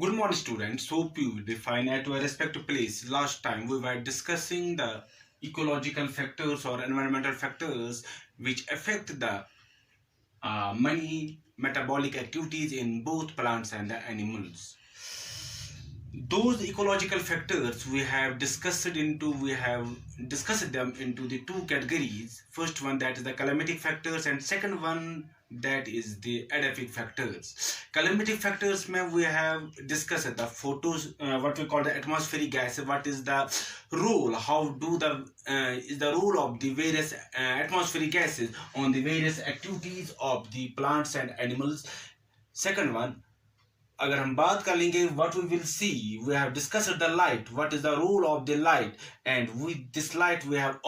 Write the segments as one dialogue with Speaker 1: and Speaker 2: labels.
Speaker 1: Good morning, students. Hope you define at your respective place. Last time we were discussing the ecological factors or environmental factors which affect the many metabolic activities in both plants and the animals. Those ecological factors we have discussed them into the two categories. First one, that is the climatic factors, and second one, that is the adaptive factors. Climatic factors mein we have discussed the photos, what we call the atmospheric gases. What is the role, how do the is the role of the various atmospheric gases on the various activities of the plants and animals. Second one, अगर हम बात कर लेंगे, what we will see, we have discussed the light, what is the role of the light, and with this light we have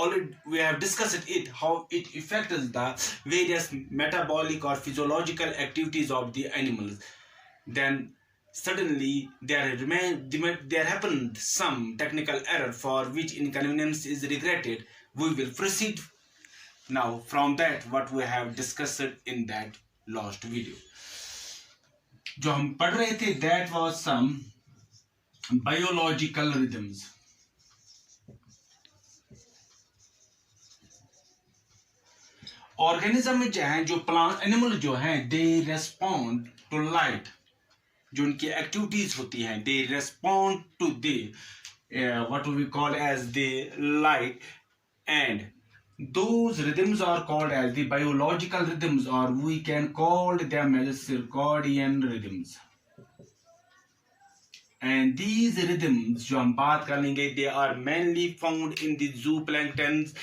Speaker 1: discussed it, how it affects the various metabolic or physiological activities of the animals. Then suddenly there happened some technical error for which inconvenience is regretted. We will proceed now from that what we have discussed in that last video. जो हम पढ़ रहे थे, that was some biological rhythms. Organism में जो है, जो plant animal जो है, दे रेस्पॉन्ड टू लाइट. जो उनकी एक्टिविटीज होती हैं, they respond to they what we call as the light, and those rhythms are called as the biological rhythms, or we can call them as circadian rhythms. And these rhythms जो हम बात करेंगे, they are mainly found in the zooplanktons,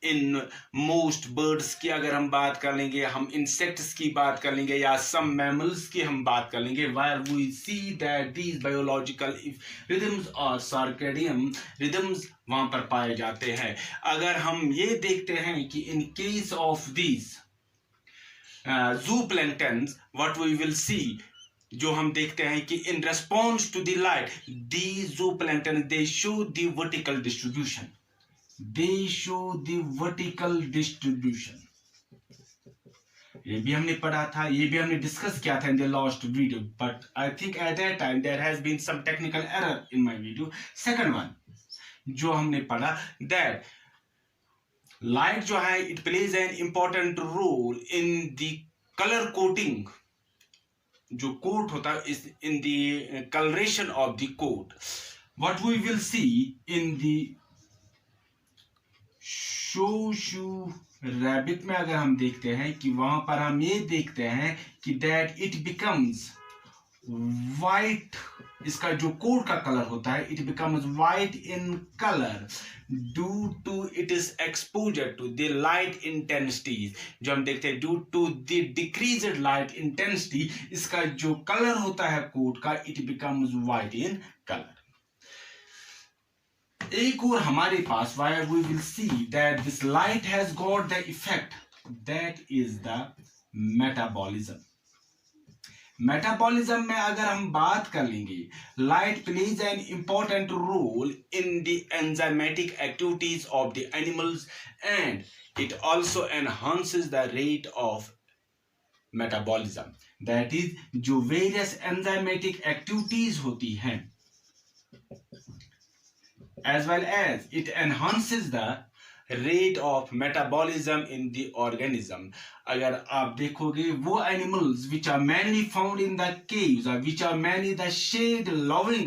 Speaker 1: in most birds की अगर हम बात कर लेंगे, हम insects की बात कर लेंगे, या some mammals की हम बात कर लेंगे, where we see that these biological rhythms or circadian rhythms वहां पर पाए जाते हैं. अगर हम ये देखते हैं कि in case of these zooplanktons, what we will see, जो हम देखते हैं कि in response to the light, these zooplankton they show the vertical distribution. They show the vertical distribution. ये भी हमने पढ़ा था, ये भी हमने डिस्कस किया था in the last video, but I think at that time there has been some technical error in my video. Second one जो हमने पढ़ा, that light जो है, it plays an important role in the color coating. जो coat होता है is in the coloration of the coat. What we will see in the शोशू rabbit में अगर हम देखते हैं कि वहां पर हम ये देखते हैं कि दैट इट बिकम्स वाइट. इसका जो कोट का कलर होता है, it becomes white in colour due to it is exposure to the light intensities. जो हम देखते हैं, due to the decreased light intensity, इसका जो कलर होता है कोट का, it becomes white in colour. एक और हमारे पास, where we will see that this light has got the effect, that is the metabolism. Metabolism में अगर हम बात कर लेंगे, light plays an important role in the enzymatic activities of the animals, and it also enhances the rate of metabolism. That is जो various enzymatic activities होती हैं, as well as it enhances the rate of metabolism in the organism. अगर आप देखोगे, वो animals which are mainly found in the caves, or which are mainly the shade loving,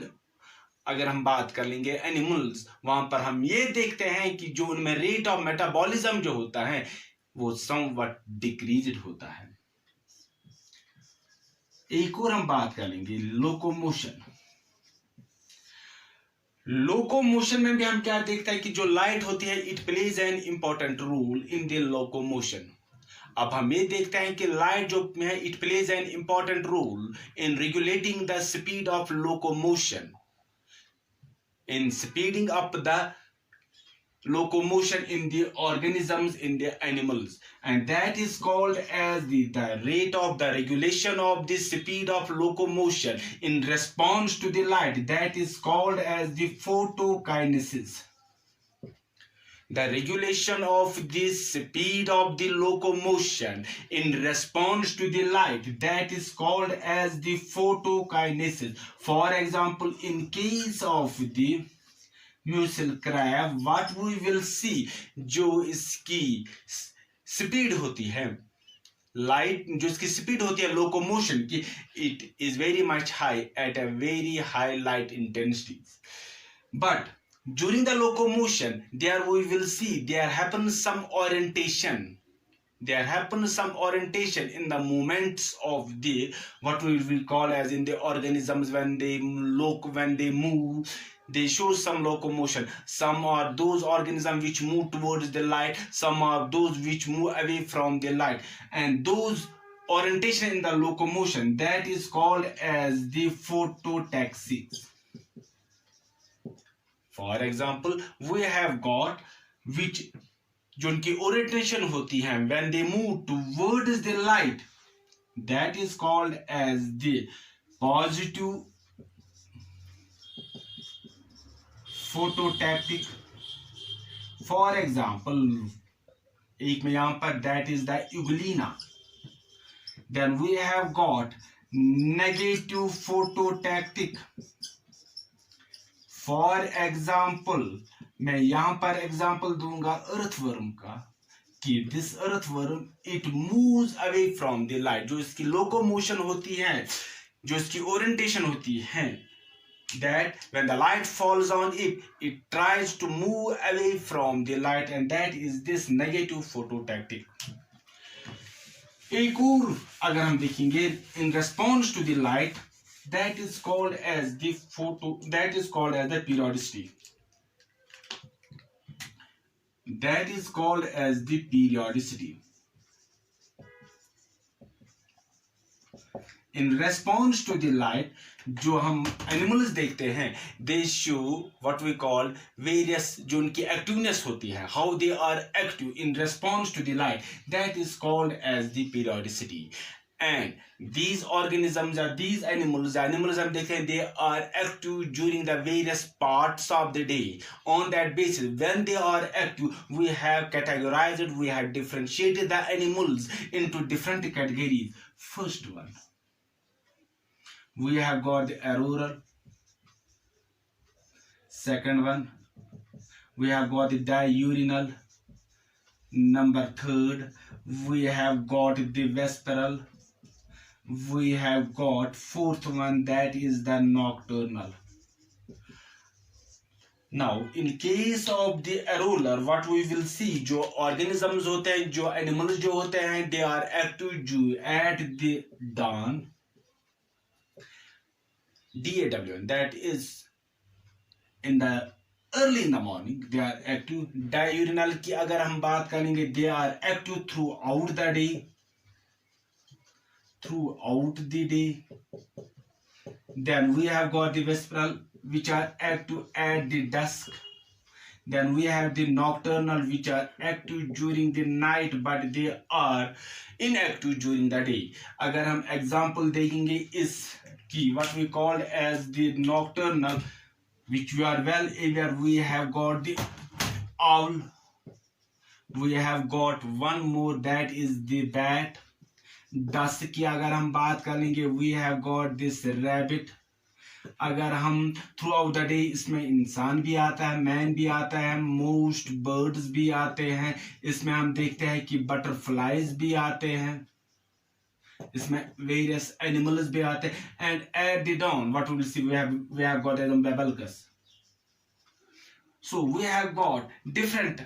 Speaker 1: अगर हम बात कर लेंगे animals, वहां पर हम ये देखते हैं कि जो उनमें rate of metabolism जो होता है, वो somewhat decreased होता है. एक और हम बात कर लेंगे, लोकोमोशन. लोकोमोशन में भी हम क्या देखते हैं कि जो लाइट होती है, it plays an important role in the locomotion. अब हम ये देखते हैं कि लाइट जो है, it plays an important role in regulating the speed of locomotion, in speeding up the locomotion in the organisms, in the animals, and that is called as the rate of the regulation of the speed of locomotion in response to the light, that is called as the photokinesis. The regulation of the speed of the locomotion in response to the light, that is called as the photokinesis. For example, in case of the mussel crab, what we will see, जो इसकी speed होती है, light जो इसकी speed होती है locomotion की, it is very much high at a very high light intensity. But during the locomotion, there we will see there happens some orientation. There happens some orientation in the movements of the what we will call as in the organisms when they move. They show some locomotion. Some are those organisms which move towards the light. Some are those which move away from the light. And those orientation in the locomotion, that is called as the phototaxis. For example, we have got which जो उनकी orientation होती है when they move towards the light, that is called as the positive phototactic. For example, एक में यहाँ पर that is the eugleena. Then we have got negative phototactic. For example, मैं यहां पर एग्जाम्पल दूंगा अर्थवर्म का कि this earthworm it moves away from the light. जो इसकी लोकोमोशन होती है, जो इसकी ओरिएंटेशन होती है, that when the light falls on it tries to move away from the light, and that is this negative phototactic. एक और अगर हम देखेंगे in response to the light, that is called as the periodicity. That is called as the periodicity. In response to the light, जो हम animals देखते हैं, they show what we call various, जो उनकी एक्टिवनेस होती है, how they are active in response to the light, that is called as the periodicity. And these organisms or these animals हम देखते हैं, they are active during the various parts of the day. On that basis, when they are active, we have categorized, we have differentiated the animals into different categories. First one, we have got the auroral. Second one, we have got the diurnal. Number third, we have got the vesperal. We have got fourth one, that is the nocturnal. Now in case of the auroral, what we will see, जो organisms होते हैं, जो animals जो होते हैं, they are active at the dawn, DAW, that is in the early in the morning, they are active. Diurnal की अगर हम बात करेंगे, they are active throughout the day. Then we have got the vesperal, which are active at the dusk. Then we have the nocturnal, which are active during the night, but they are inactive during the day. अगर हम example देखेंगे इसकी, what we call as the nocturnal, which we are well aware, we have got the owl. We have got one more, that is the bat. Dust की अगर हम बात करेंगे, we have got this rabbit. अगर हम through out the day, इसमें इंसान भी आता है, मैन भी आता है, मोस्ट बर्ड्स भी आते हैं, इसमें हम देखते हैं कि बटरफ्लाइज भी आते हैं, इसमें वेरियस एनिमल्स भी आते हैं. And at the dawn, what we will see, we have got babelgus. So we have got different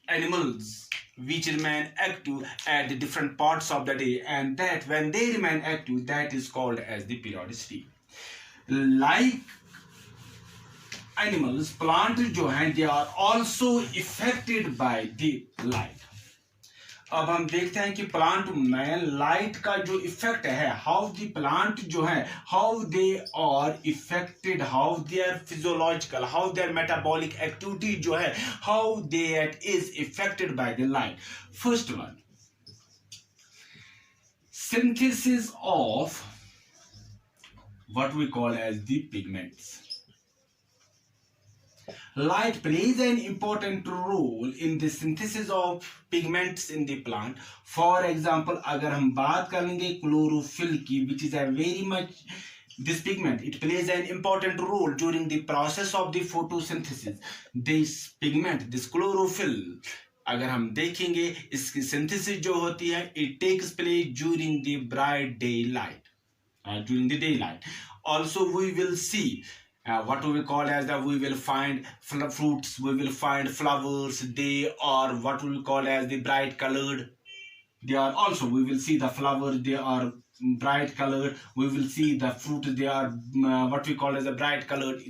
Speaker 1: animals which remain active at the different parts of the day, and that when they remain active, that is called as the periodicity. Like animals, plants जो हैं, they are also affected by the light. अब हम देखते हैं कि plant में light का जो इफेक्ट है, हाउ द प्लांट जो है, how they are affected, how their physiological, how their metabolic activity जो है, how that is affected by the light. First one, synthesis of what we call as the pigments. Light plays an important role in the synthesis of pigments in the plant. For example, अगर हम बात करेंगे chlorophyll की, which is a very much this pigment, it plays an important role during the process of the photosynthesis. This pigment, this chlorophyll, अगर हम देखेंगे इसकी synthesis जो होती है, it takes place during the bright daylight. During the daylight. Also, we will see what we call as the we will find fruits, we will find flowers. They are what we call as the bright colored. They are also, we will see the flowers, they are bright colored. We will see the fruit, they are what we call as a bright colored.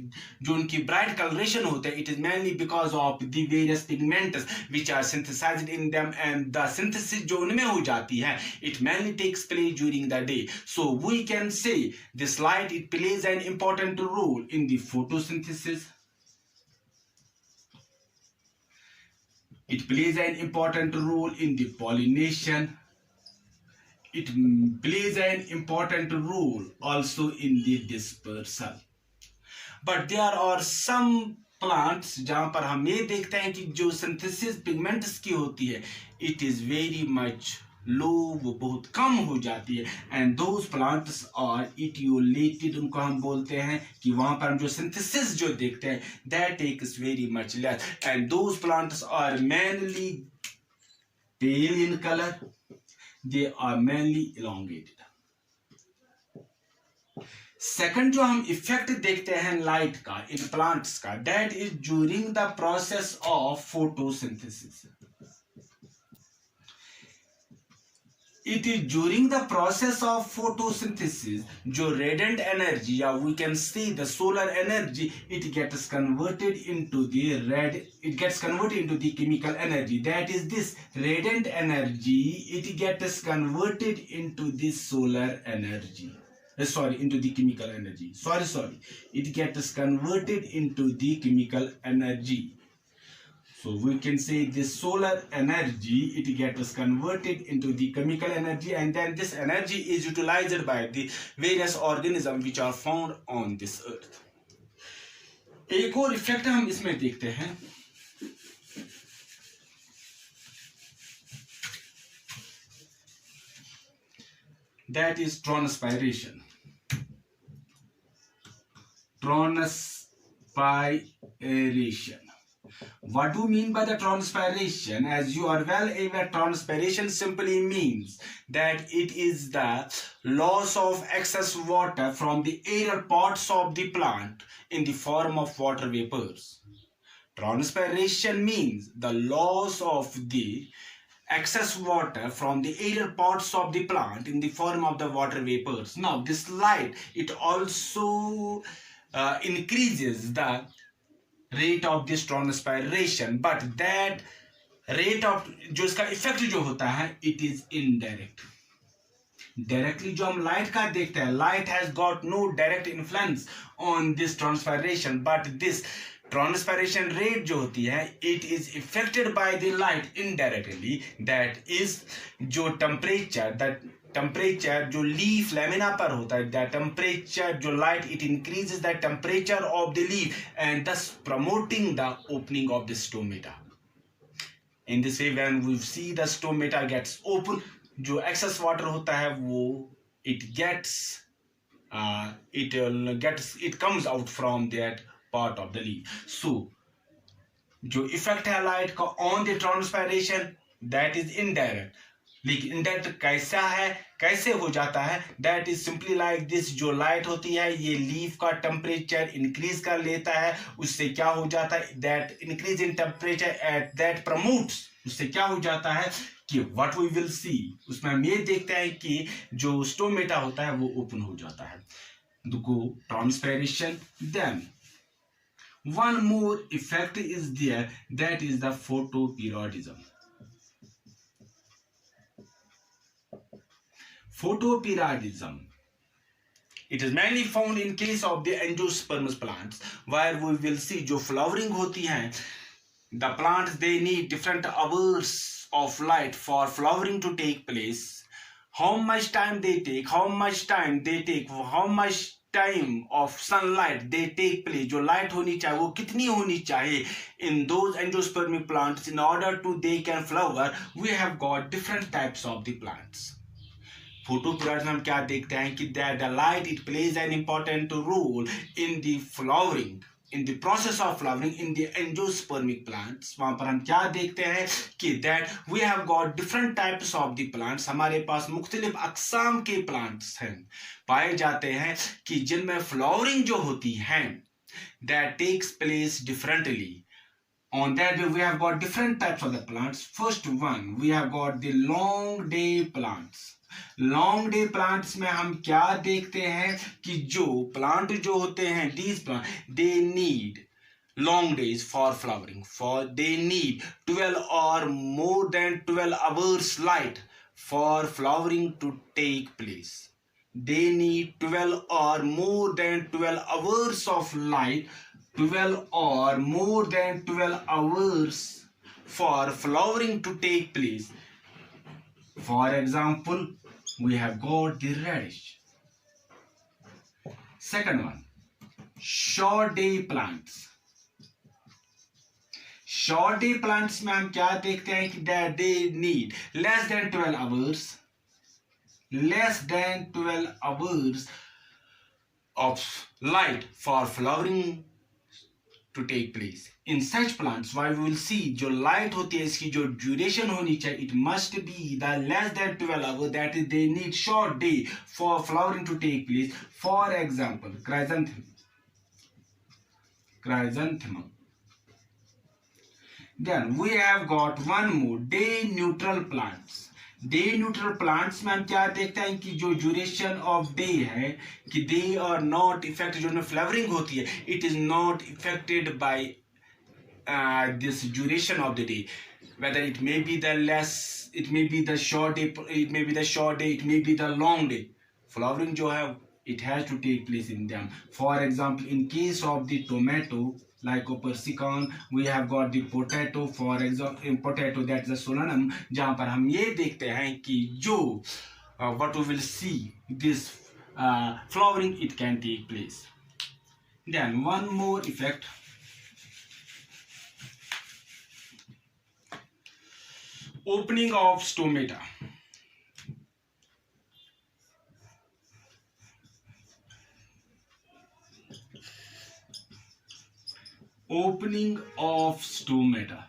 Speaker 1: जो उनकी bright coloration होते हैं, it is mainly because of the various pigments which are synthesized in them, and the synthesis जो उनमें हो जाती है, it mainly takes place during the day. So we can say this light, it plays an important role in the photosynthesis. It plays an important role in the pollination. It plays an important role also in the dispersal. But there are some plants जहाँ पर हम ये देखते हैं कि जो synthesis pigments की होती है, it is very much low, वो बहुत कम हो जाती है. And those plants are etiolated, उनको हम बोलते हैं कि वहाँ पर हम जो synthesis जो देखते हैं, that takes very much less. And those plants are mainly pale in color. They are mainly elongated. Second जो हम इफेक्ट देखते हैं लाइट का इन प्लांट्स का, that is during the process of photosynthesis. It is during the process of photosynthesis जो radiant energy, या we can say the solar energy, it gets converted into the chemical energy. That is this radiant energy, it gets converted into this solar energy. Into the chemical energy. It gets converted into the chemical energy. So we can say this solar energy, it gets converted into the chemical energy, and then this energy is utilized by the various organisms which are found on this earth. एक और effect हम इसमें देखते हैं, that is transpiration. What do you mean by the transpiration? As you are well aware, transpiration simply means that it is the loss of excess water from the aerial parts of the plant in the form of water vapors. Transpiration means the loss of the excess water from the aerial parts of the plant in the form of the water vapors. Now, this light, it also increases the rate of this transpiration, but that rate of जो इसका effect जो होता है, it is indirect. Directly जो हम light का देखते हैं, light has got no direct influence on this transpiration, but this transpiration rate जो होती है, it is affected by the light indirectly. That is जो temperature जो leaf lamina पर होता है, the temperature जो light, it increases the temperature of the leaf and thus promoting the opening of the stomata. In this way, when we see the stomata gets open, जो excess water होता है वो it comes out from that part of the leaf. So जो effect है light का on the transpiration, that is indirect. लेकिन indirect कैसे हो जाता है, that is simply like this. जो light होती है, ये leaf का temperature increase कर लेता है, उससे क्या हो जाता है, that increase in temperature that promotes, उससे क्या हो जाता है कि what we will see, उसमें हम ये देखते हैं कि जो स्टोमेटा होता है वो ओपन हो जाता है. तो transpiration. Then one more effect is there, that is the photoperiodism. Photoperiodism, it is mainly found in case of the angiospermous plants, where we will see जो flowering होती हैं, the plants, they need different hours of light for flowering to take place. How much time they take, how much time of sunlight they take place, जो light होनी चाहिए वो कितनी होनी चाहिए in those angiospermic plants in order to they can flower. We have got different types of the plants. Photo plants में हम क्या देखते हैं कि the light it plays an important role in the flowering, in the process of flowering in the angiospermic plants. वहां पर हम क्या देखते हैं कि that we have got different types of the plants. हमारे पास मुख्तलिफ अकसाम के प्लांट्स हैं पाए जाते हैं कि जिनमें फ्लावरिंग जो होती है that takes place differently. On that way, we have got different types of the plants. First one, we have got the long day plants. Long day plants में हम क्या देखते हैं कि जो प्लांट जो होते हैं these plant they need long days for flowering, for they need 12 or more than 12 hours light for flowering to take place. They need 12 or more than 12 hours of light, 12 or more than 12 hours for flowering to take place. For example, we have got the radish. Second one, short day plants. Short day plants में हम क्या देखते हैं कि they need less than 12 hours, less than 12 hours of light for flowering to take place. In such plants, why we will see जो light होती है इसकी जो duration होनी चाहिए, it must be the less than 12 hours, that is they need short day for flowering to take place. For example, chrysanthemum. Then we have got one more, day neutral plants. Day neutral plants में हम क्या देखते हैं कि जो duration of day है कि they are not affected, जो फ्लावरिंग होती है it is not affected by this duration of the day, whether it may be the less, it may be the short day, it may be the short day, it may be the long day. Flowering जो है it has to take place in them. For example, in case of the tomato, Lycopersicon, we have got the potato. For example, in potato that's the solanum, जहाँ पर हम ये देखते हैं कि जो what we will see this flowering it can take place. Then one more effect, opening of stomata. Opening of stomata.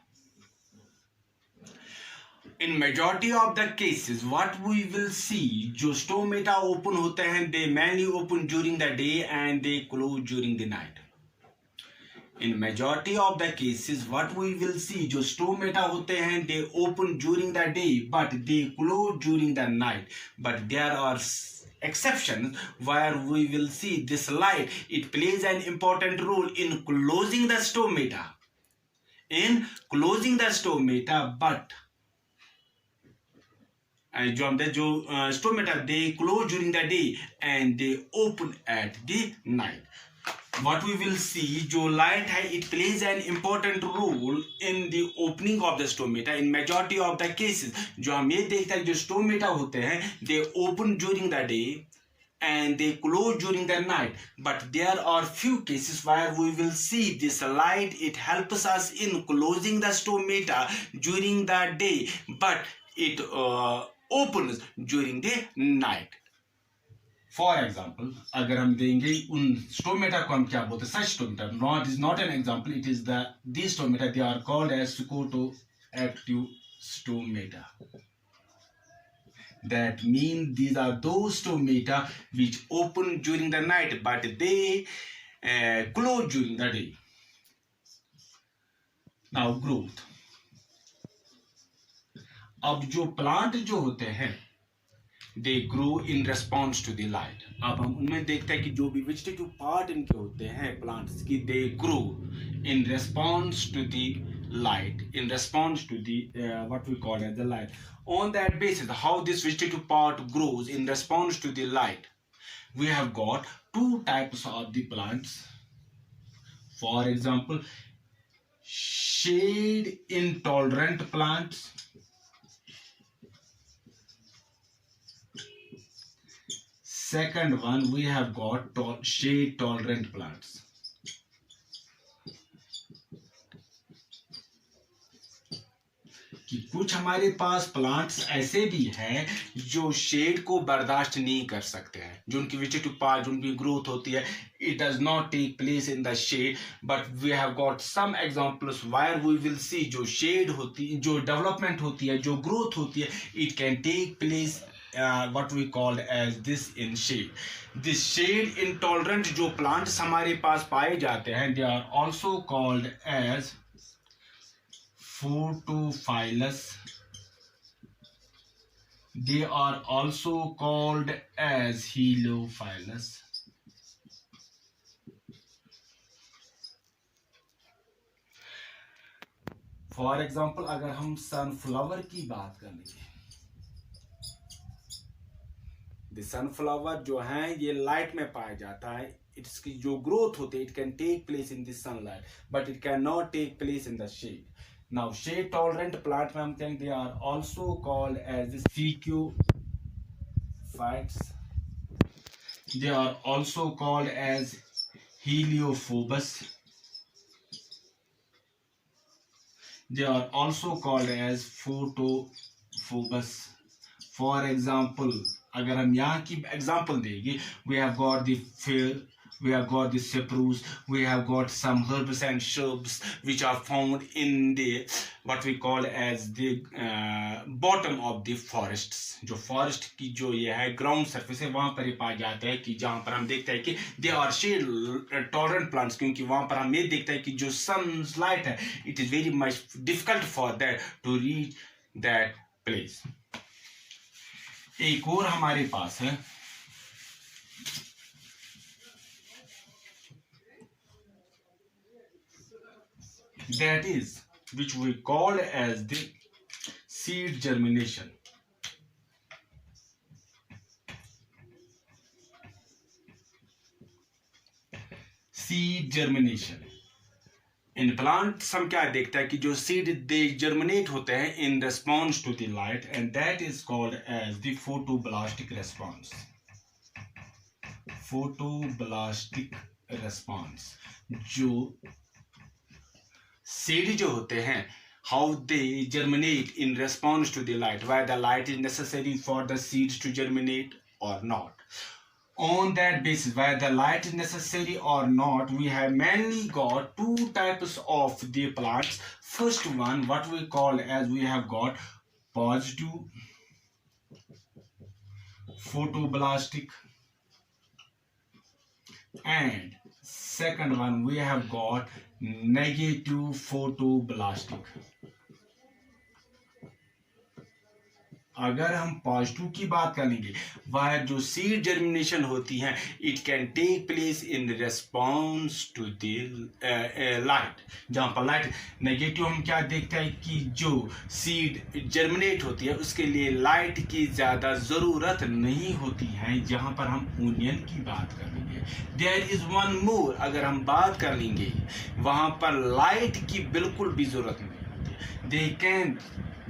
Speaker 1: In majority of the cases, what we will see, जो stomata open होते हैं, they mainly open during the day and they close during the night. In majority of the cases, what we will see, जो stomata होते हैं, they open during the day but they close during the night. But there are exceptions where we will see this light it plays an important role in closing the stomata, but जो stomata they close during the day and they open at the night. What we will see, जो light है it plays an important role in the opening of the stomata. In majority of the cases, जो हम ये देखते हैं जो stomata होते हैं they open during the day and they close during the night. But there are few cases where we will see this light it helps us in closing the stomata during the day, but it opens during the night. For example, अगर हम देंगे उन stomata को हम क्या बोलते हैं, such stomata, not is not an example, it is these stomata, they are called as psicotoactive stomata. That means these are those stomata which open during the night but they close during the day. Now growth. अब जो plant जो होते हैं they grow in response to the light. अब हम उनमें देखते हैं कि जो भी वेजिटेटिव पार्ट इनके होते हैं प्लांट्स की they grow in response to the light, in response to the what we call as the light. On that basis, how this vegetative part grows in response to the light, we have got two types of the plants. For example, shade intolerant plants, second one, we have got shade tolerant plants. कि कुछ हमारे पास plants ऐसे भी हैं जो shade को बर्दाश्त नहीं कर सकते हैं, जो उनकी वेजिटेटिव पार्ट, जो उनकी ग्रोथ होती है, it does not take place in the shade, but we have got some examples where we will see जो shade होती, जो development होती है, जो growth होती है, it can take place what we called as this in shade. This shade intolerant जो plants हमारे पास पाए जाते हैं, they are also called as Photophilous. They are also called as Heliophilous. For example, अगर हम सनफ्लावर की बात कर लीजिए, द सनफ्लावर जो है ये लाइट में पाया जाता है. इसकी जो ग्रोथ होती है, it can take place in the sunlight, but it can not take place in the shade. Now, shade tolerant plant में हम कहेंगे, they are also called as Phaeophytes. They are also called as Heliophobus. They are also called as Photophobus. For example, अगर हम यहाँ की example देंगे, we have got the fir, we have got the cypress, we have got some herbs and shrubs which are found in the what we call as the bottom of the forests. जो forest की जो ये है ground surface है, वहाँ पर ये पाया जाता है कि जहाँ पर हम देखते हैं कि they are shade tolerant plants, क्योंकि वहाँ पर हम ये देखते हैं कि जो sunlight है, it is very much difficult for that to reach that place. एक और हमारे पास है, that is which we call as the seed germination. Seed germination. In plants हम क्या देखते हैं कि जो सीड दे जर्मिनेट होते हैं in response to the light, and that is called as the photoblastic response. Photoblastic response. जो सीड जो होते हैं, how they germinate in response to the light, where the light is necessary for the seeds to germinate और not. On that basis, whether the light is necessary or not, we have mainly got two types of the plants. First one, what we call as, we have got positive photoblastic, and second one we have got negative photoblastic. अगर हम positive की बात करेंगे, वह जो seed germination होती है, it can take place in response to the light. जहाँ पर लाइट. नेगेटिव हम क्या देखते हैं कि जो सीड जर्मिनेट होती है उसके लिए लाइट की ज़्यादा ज़रूरत नहीं होती है. जहाँ पर हम ओनियन की बात करेंगे, देयर इज़ वन मोर, अगर हम बात कर लेंगे वहाँ पर लाइट की बिल्कुल भी ज़रूरत नहीं होती. दे कैन,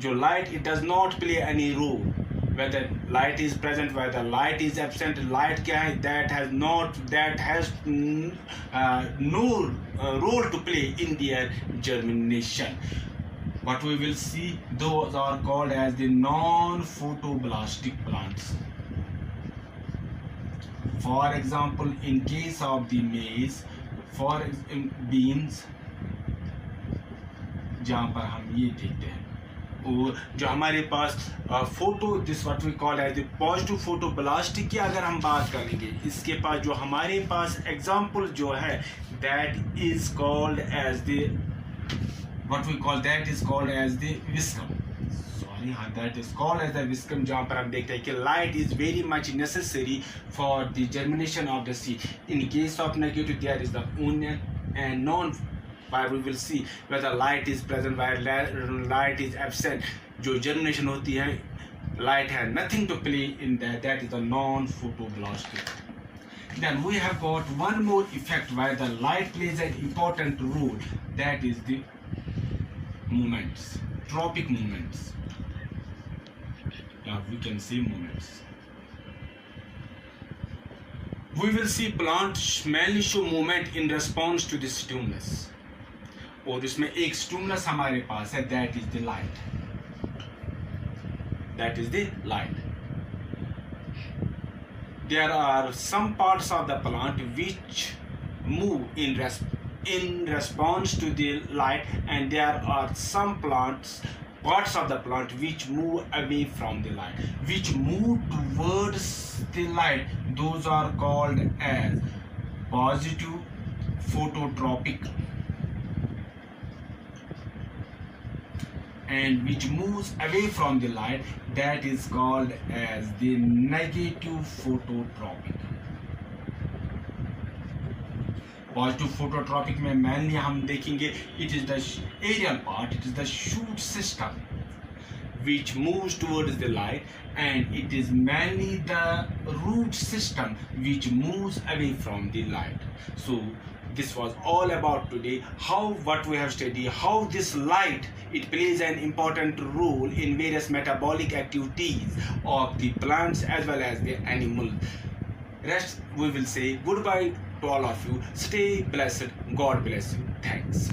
Speaker 1: जो light, it does not play any role whether light is present, whether light is absent. Light क्या है, that has no role to play in their germination. What we will see, those are called as the non-photoblastic plants. For example, in case of the maize, for beans, जहाँ पर हम ये देखते हैं. और जो हमारे पास photo, this what we call as the positive photoblastic की अगर हम बात करेंगे, इसके पास जो हमारे पास एग्जांपल जो है, that is called as the what we call, that is called as the viscum. Sorry, हाँ, that is called as the viscum. जहाँ पर हम देखते हैं कि light is very much necessary for the germination of the seed. In case of negative, there is the onion, and non, where we will see whether light is present, where light is absent. जो germination होती है, light has nothing to play in that. That is the non-photoblastic. Then we have got one more effect where the light plays an important role. That is the movements, tropic movements. Yeah, we can see movements. We will see plants mainly show movement in response to the stimulus. और इसमें एक stimulus हमारे पास है, that is the light. That is the light. There are some parts of the plant which move in response to the light, and there are some parts of the plant which move away from the light, which move towards the light. Those are called as positive phototropic, and which moves away from the light, that is called as the negative phototropic. Positive phototropic में mainly हम देखेंगे it is the aerial part, it is the shoot system which moves towards the light, and it is mainly the root system which moves away from the light. So this was all about today, what we have studied, how this light, it plays an important role in various metabolic activities of the plants as well as the animals. Rest we will say goodbye to all of you. Stay blessed. God bless you. Thanks.